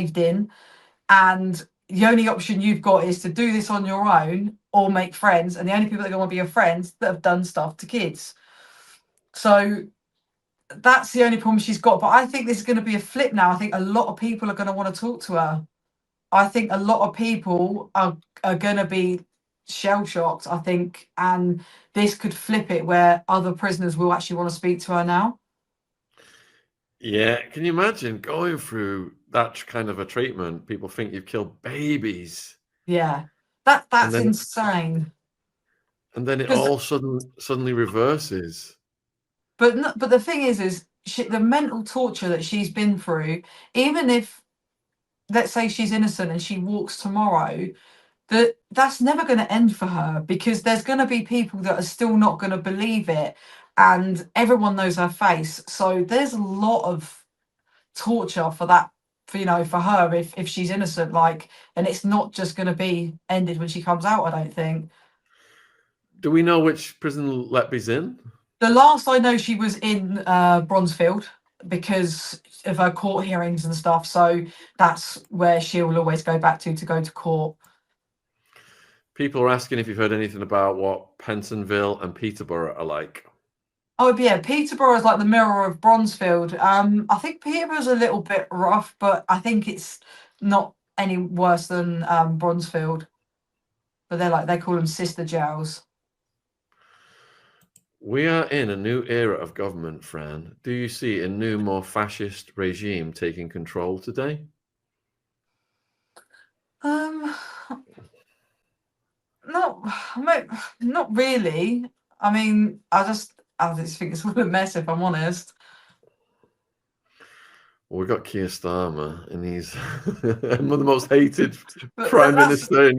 caved in, and the only option you've got is to do this on your own or make friends, and the only people that are going to be your friends that have done stuff to kids. So that's the only problem she's got. But I think this is going to be a flip now. I think a lot of people are going to want to talk to her. I think a lot of people are going to be shell shocked, I think, and this could flip it where other prisoners will actually want to speak to her now. Yeah, can you imagine going through that kind of a treatment? People think you've killed babies. Yeah, that's insane. And then it all suddenly reverses. But the thing is the mental torture that she's been through, even if, let's say she's innocent and she walks tomorrow, that's never going to end for her, because there's going to be people that are still not going to believe it, and everyone knows her face. So there's a lot of torture for that, for her if she's innocent, and it's not just going to be ended when she comes out, I don't think. Do we know which prison Letby's in? The last I know, she was in Bronzefield because of her court hearings and stuff. So that's where she'll always go back to go to court. People are asking if you've heard anything about what Pentonville and Peterborough are like. Oh yeah, Peterborough is like the mirror of Bronzefield. I think Peterborough's a little bit rough, but I think it's not any worse than Bronzefield. But they call them sister jails. We are in a new era of government, Fran. Do you see a new, more fascist regime taking control today? Not really. I mean, I just think it's all a mess, if I'm honest. Well, we've got Keir Starmer, and he's one of the most hated prime minister.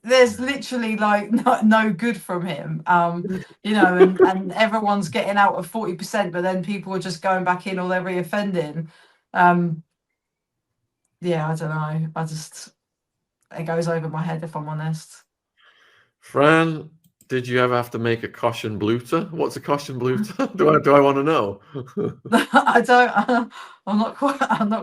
There's literally no good from him. And everyone's getting out of 40%, but then people are just going back in, or they're reoffending. Yeah, I don't know. It goes over my head, if I'm honest. Fran, did you ever have to make a caution bluter? What's a caution bluter? do I want to know? I don't. I'm not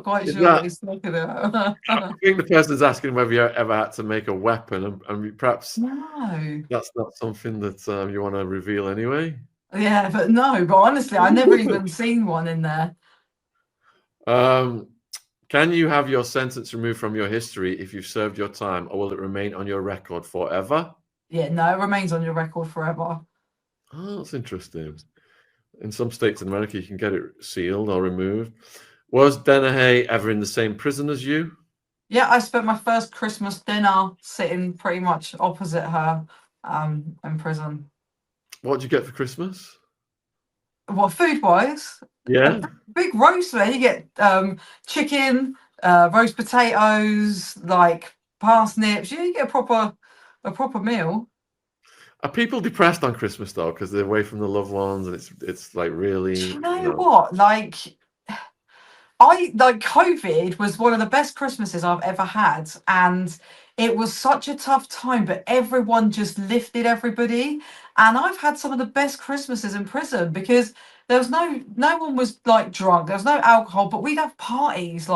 quite sure what he's talking about. I think the person's asking whether you ever had to make a weapon, and perhaps that's not something that you want to reveal anyway. Yeah, but honestly, I never even seen one in there. Can you have your sentence removed from your history if you've served your time, or will it remain on your record forever? Yeah, no, it remains on your record forever. Oh, that's interesting. In some states in America, you can get it sealed or removed. Was Dennehy ever in the same prison as you? Yeah, I spent my first Christmas dinner sitting pretty much opposite her in prison. What did you get for Christmas? What, food-wise? Yeah. Big roast there. You get chicken, roast potatoes, parsnips. You get a proper meal. Are people depressed on Christmas though, because they're away from the loved ones, and it's really? Do you know what? COVID was one of the best Christmases I've ever had, and it was such a tough time, but everyone just lifted everybody. And I've had some of the best Christmases in prison, because there was no one was drunk, there was no alcohol, but we'd have parties,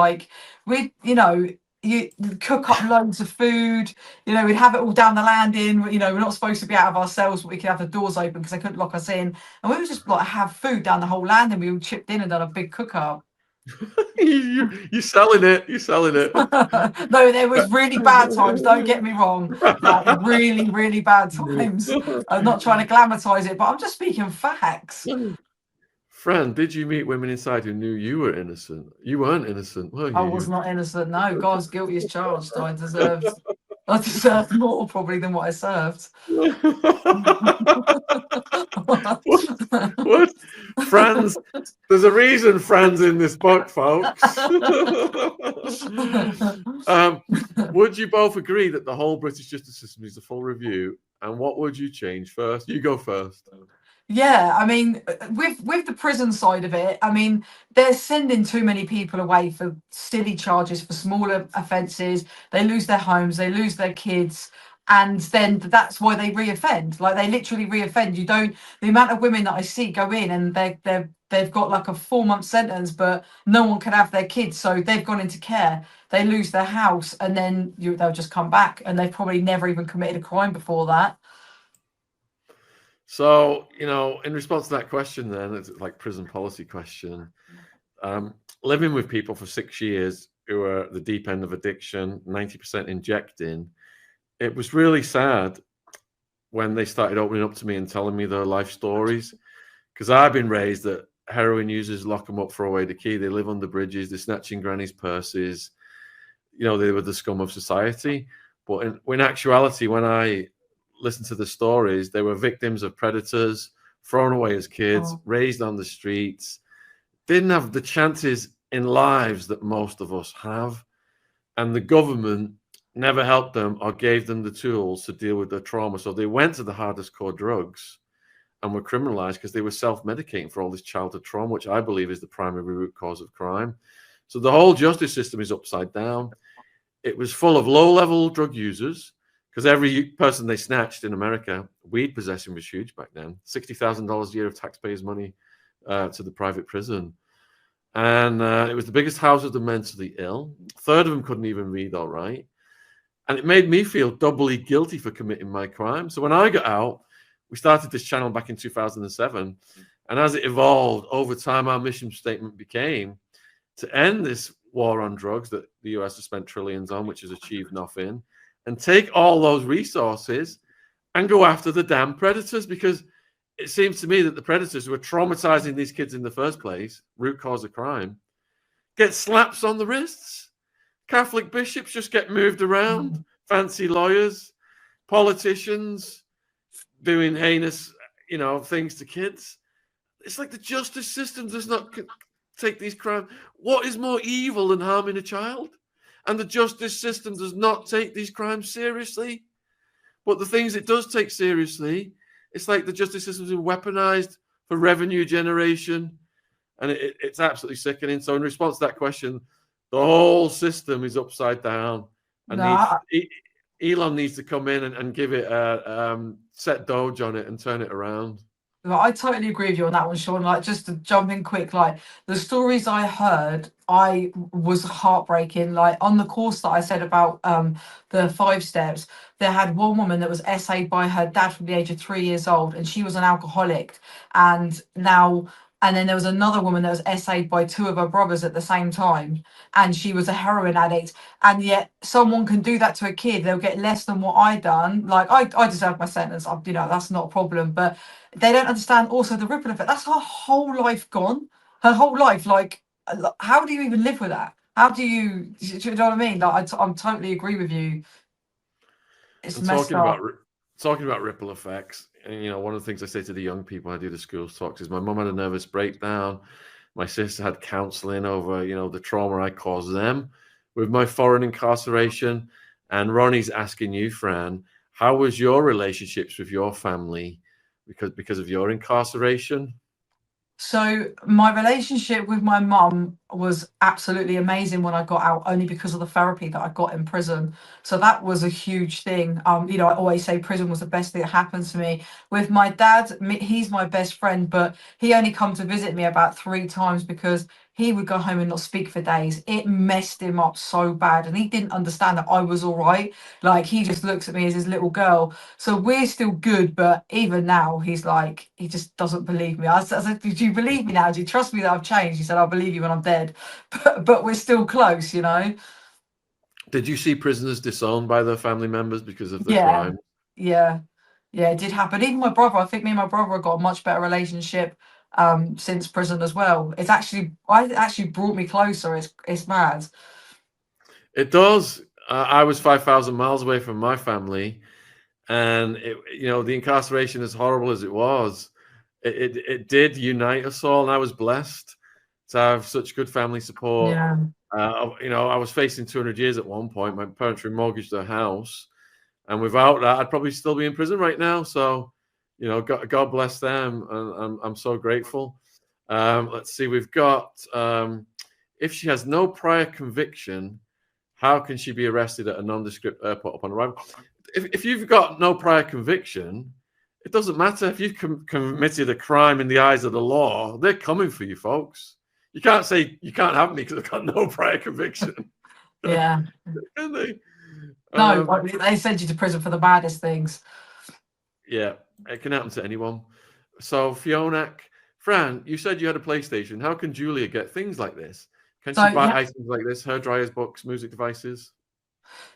you cook up loads of food, we'd have it all down the landing, we're not supposed to be out of our cells, but we could have the doors open because they couldn't lock us in, and we would just have food down the whole landing. We all chipped in and done a big cook up. You're selling it. No, there was really bad times, don't get me wrong, really, really bad times. I'm not trying to glamorize it, but I'm just speaking facts. Fran, did you meet women inside who knew you were innocent? You weren't innocent, were you? I was not innocent, no. God's guilty as charged. I deserved more probably than what I served. What? Fran's, there's a reason Fran's in this book, folks. Would you both agree that the whole British justice system needs a full review? And what would you change first? You go first. Yeah, I mean, with the prison side of it, I mean, they're sending too many people away for silly charges, for smaller offences. They lose their homes, they lose their kids, and then that's why they reoffend. They literally reoffend. The amount of women that I see go in and they're they've got like a 4-month sentence, but no one can have their kids, so they've gone into care. They lose their house, and then they'll just come back, and they've probably never even committed a crime before that. So, in response to that question, then it's like prison policy question. Living with people for 6 years who are at the deep end of addiction, 90% injecting, it was really sad when they started opening up to me and telling me their life stories. Because I've been raised that heroin users lock them up, throw away the key. They live under bridges. They're snatching granny's purses. They were the scum of society. But in actuality, when I listened to the stories, they were victims of predators, thrown away as kids, raised on the streets, didn't have the chances in lives that most of us have. And the government never helped them or gave them the tools to deal with their trauma. So they went to the hardest core drugs and were criminalized because they were self-medicating for all this childhood trauma, which I believe is the primary root cause of crime. So the whole justice system is upside down. It was full of low-level drug users, because every person they snatched in America, weed possession was huge back then, $60,000 a year of taxpayers' money to the private prison. And it was the biggest house of the mentally ill. A third of them couldn't even read all right. And it made me feel doubly guilty for committing my crime. So when I got out, we started this channel back in 2007. And as it evolved over time, our mission statement became to end this war on drugs that the US has spent trillions on, which has achieved nothing, and take all those resources and go after the damn predators, because it seems to me that the predators who are traumatizing these kids in the first place, root cause of crime, get slaps on the wrists. Catholic bishops just get moved around, fancy lawyers, politicians doing heinous, things to kids. It's like the justice system does not take these crimes. What is more evil than harming a child? And the justice system does not take these crimes seriously. But the things it does take seriously, it's like the justice system is weaponized for revenue generation. And it's absolutely sickening. So in response to that question, the whole system is upside down. And Elon needs to come in and give it a set doge on it and turn it around. I totally agree with you on that one, Shaun. Like, just to jump in quick, like the stories I heard, I was heartbreaking. Like on the course that I said about the 5 steps, there had one woman that was essayed by her dad from the age of 3 years old, and she was an alcoholic. And then there was another woman that was essayed by 2 of her brothers at the same time, and she was a heroin addict. And yet someone can do that to a kid, they'll get less than what I done. Like I deserve my sentence. That's not a problem. But they don't understand also the ripple effect. That's her whole life gone. Her whole life. Like, how do you even live with that? How do you know what I mean? Like, I'm totally agree with you. It's messed up. Talking about ripple effects, and one of the things I say to the young people I do the schools talks is my mum had a nervous breakdown. My sister had counselling over, the trauma I caused them with my foreign incarceration. And Ronnie's asking you, Fran, how was your relationships with your family because of your incarceration? So my relationship with my mum was absolutely amazing when I got out, only because of the therapy that I got in prison. So that was a huge thing. I always say prison was the best thing that happened to me. With my dad, he's my best friend, but he only come to visit me about 3 times because he would go home and not speak for days. It messed him up so bad, and he didn't understand that I was all right. Like, he just looks at me as his little girl. So we're still good, but even now he's like, he just doesn't believe me. I said, "Do you believe me now? Do you trust me that I've changed?" He said, "I'll believe you when I'm dead." But we're still close. Did you see prisoners disowned by their family members because of the Yeah, crime? yeah, it did happen. Even my brother, I think me and my brother have got a much better relationship since prison as well. It actually brought me closer. It's mad. It does. I was 5,000 miles away from my family, and the incarceration, as horrible as it was, it did unite us all, and I was blessed to have such good family support. Yeah. I was facing 200 years at one point. My parents remortgaged their house, and without that, I'd probably still be in prison right now. So, God bless them, and I'm so grateful. Let's see, we've got if she has no prior conviction, how can she be arrested at a nondescript airport upon arrival? If you've got no prior conviction, It doesn't matter if you've committed a crime in the eyes of the law. They're coming for you, folks. You can't say you can't have me because I've got no prior conviction. Yeah. Can they? No, they send you to prison for the baddest things. Yeah, it can happen to anyone. So Fiona, Fran, you said you had a PlayStation. How can Julia get things like this? Can So she buy yeah, items like this? Hair dryers, books, music devices?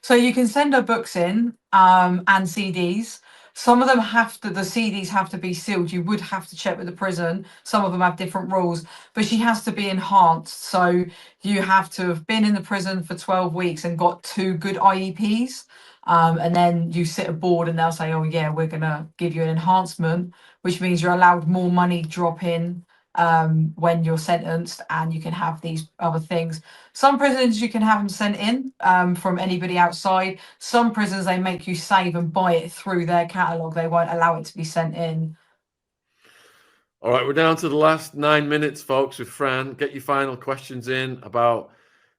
so you can send her books in and CDs. Some of them the CDs have to be sealed. You would have to check with the prison. Some of them have different rules, but she has to be enhanced. So you have to have been in the prison for 12 weeks and got 2 good IEPs. And then you sit a board and they'll say, oh, yeah, we're going to give you an enhancement, which means you're allowed more money drop in when you're sentenced, and you can have these other things. Some prisons you can have them sent in from anybody outside. Some prisons they make you save and buy it through their catalogue. They won't allow it to be sent in. All right, we're down to the last 9 minutes, folks, with Fran. Get your final questions in about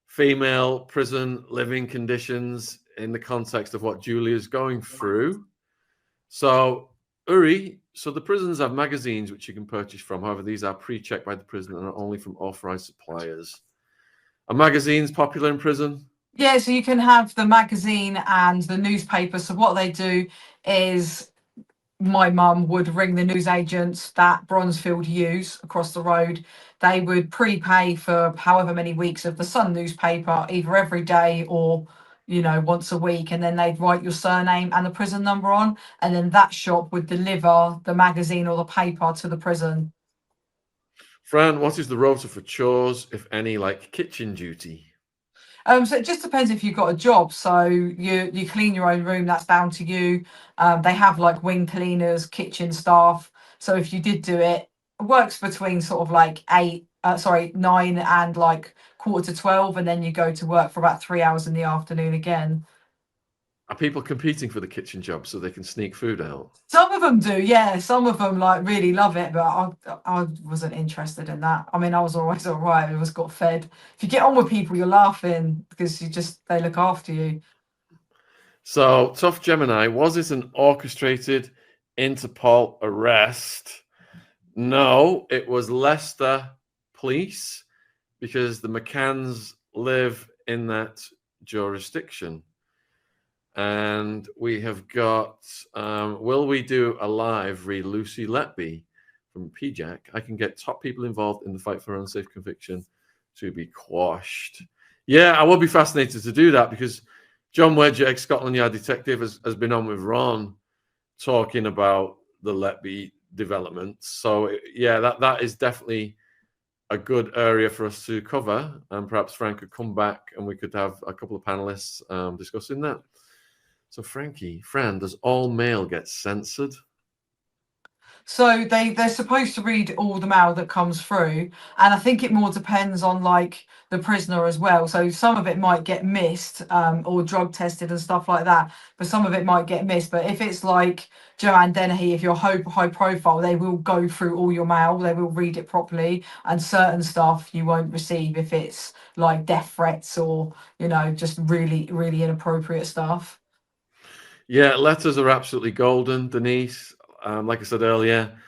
female prison living conditions in the context of what Julia's going through. So, Uri, so the prisons have magazines which you can purchase from. However, these are pre-checked by the prison and are only from authorized suppliers. Are magazines popular in prison? Yeah, so you can have the magazine and the newspaper. So what they do is my mum would ring the newsagents that Bronzefield use across the road. They would prepay for however many weeks of the Sun newspaper, either every day or, you know, once a week. And then they'd write your surname and the prison number on. And then that shop would deliver the magazine or the paper to the prison. Fran, what is the rota for chores, if any, like kitchen duty? So it just depends if you've got a job. So you clean your own room, that's down to you. They have like wing cleaners, kitchen staff. So if you did do it, it works between sort of like 9 and like 11:45, and then you go to work for about 3 hours in the afternoon again. Are people competing for the kitchen job so they can sneak food out? Some of them do, yeah. Some of them like really love it, but I wasn't interested in that. I mean, I was always all right. I just got fed. If you get on with people, you're laughing because they look after you. So, Tough Gemini, was it an orchestrated Interpol arrest? No, it was Leicester police because the McCanns live in that jurisdiction. And we have got, will we do a live re Lucy Letby from PJAC? I can get top people involved in the fight for unsafe conviction to be quashed. Yeah, I will be fascinated to do that because John Wedger, ex-Scotland Yard detective, has been on with Ron talking about the Letby developments. So, yeah, that is definitely a good area for us to cover. And perhaps Frank could come back and we could have a couple of panelists discussing that. So, Fran, does all mail get censored? So they're supposed to read all the mail that comes through, and I think it more depends on like the prisoner as well. So some of it might get missed or drug tested and stuff like that, but some of it might get missed. But if it's like Joanne Dennehy, if you're high profile, they will go through all your mail, they will read it properly, and certain stuff you won't receive if it's like death threats or, you know, just really, really inappropriate stuff. Yeah, letters are absolutely golden, Denise. Like I said earlier,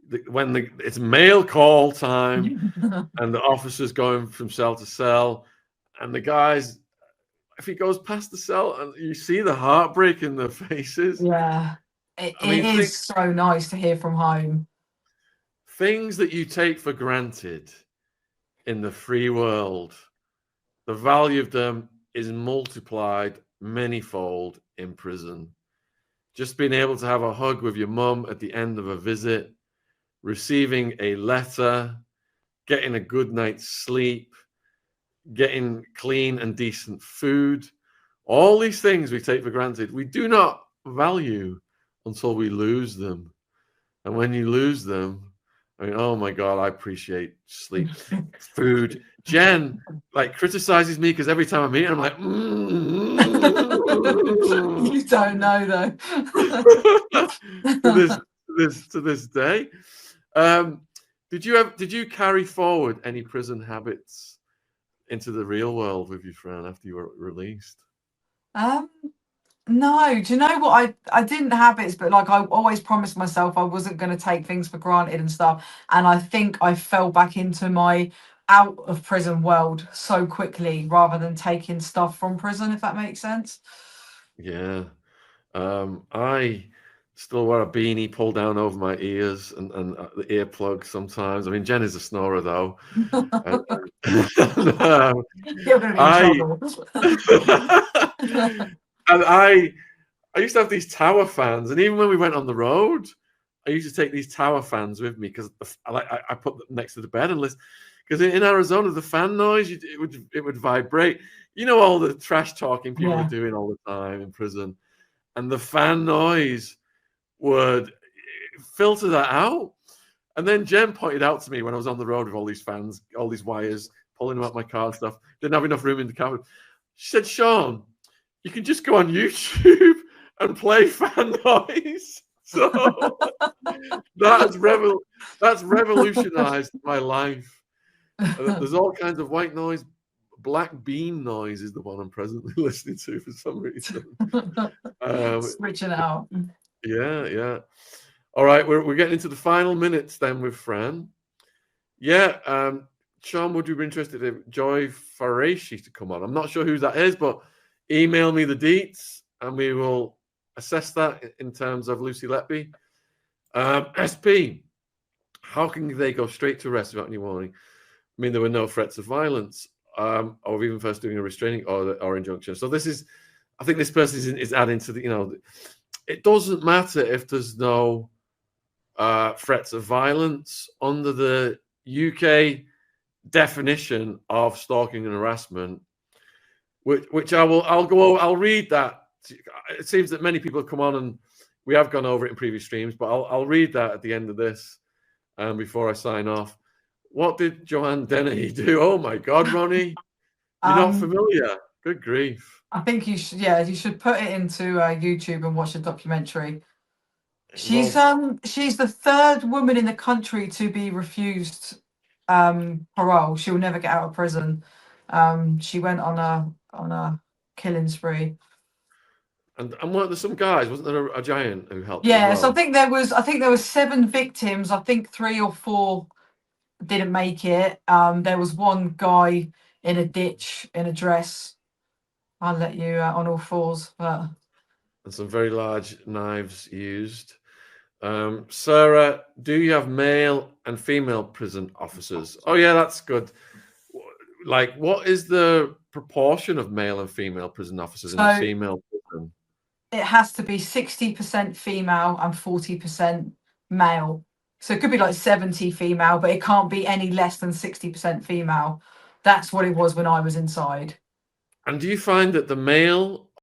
it's mail call time and the officer's going from cell to cell, and the guys, if he goes past the cell, and you see the heartbreak in their faces. Yeah, it is so nice to hear from home. Things that you take for granted in the free world, the value of them is multiplied manyfold in prison. Just being able to have a hug with your mum at the end of a visit, receiving a letter, getting a good night's sleep, getting clean and decent food, all these things we take for granted, we do not value until we lose them. And when you lose them, I mean, oh my God, I appreciate sleep, food. Jen like criticizes me because every time I meet her, I'm like, You don't know though. to this day. Did you carry forward any prison habits into the real world with you, Fran, after you were released? No, do you know what? I didn't have it, but like I always promised myself I wasn't going to take things for granted and stuff. And I think I fell back into my out of prison world so quickly rather than taking stuff from prison, if that makes sense. Yeah. I still wear a beanie pulled down over my ears and the earplugs sometimes. I mean, Jen is a snorer though. And, You're going to be in I trouble. and I used to have these tower fans, and even when we went on the road, I used to take these tower fans with me because I put them next to the bed and listen. Because in Arizona, the fan noise it would vibrate. You know, all the trash talking people are doing all the time in prison, and the fan noise would filter that out. And then Jen pointed out to me when I was on the road with all these fans, all these wires, pulling them out my car and stuff. Didn't have enough room in the car. She said, "Shaun, you can just go on YouTube and play fan noise." So that's revolutionized my life. There's all kinds of white noise. Black bean noise is the one I'm presently listening to for some reason. Switching it out. Yeah. All right, we're getting into the final minutes then with Fran. Yeah, Shaun, would you be interested in Joy Farashi to come on? I'm not sure who that is, but email me the deets and we will assess that in terms of Lucy Letby. SP, how can they go straight to arrest without any warning? I mean, there were no threats of violence or even first doing a restraining or injunction. So this is, I think this person is adding to the, it doesn't matter if there's no threats of violence under the UK definition of stalking and harassment, which I'll read that. It seems that many people have come on and we have gone over it in previous streams, but I'll read that at the end of this before I sign off. What did Joanne Dennehy do? Oh my God, Ronnie, you're not familiar. Good grief. I think you should put it into YouTube and watch the documentary. She's the third woman in the country to be refused parole. She'll never get out of prison. She went on a killing spree. And weren't there some guys? Wasn't there a giant who helped? Yeah, as so well? I think there was 7 victims. I think 3 or 4 didn't make it. There was one guy in a ditch in a dress. I'll let you on all fours, but and some very large knives used. Sarah, do you have male and female prison officers? Oh yeah, that's good. Like, what is the proportion of male and female prison officers in a female prison? It has to be 60% female and 40% male. So it could be like 70 female, but it can't be any less than 60% female. That's what it was when I was inside. And do you find that the male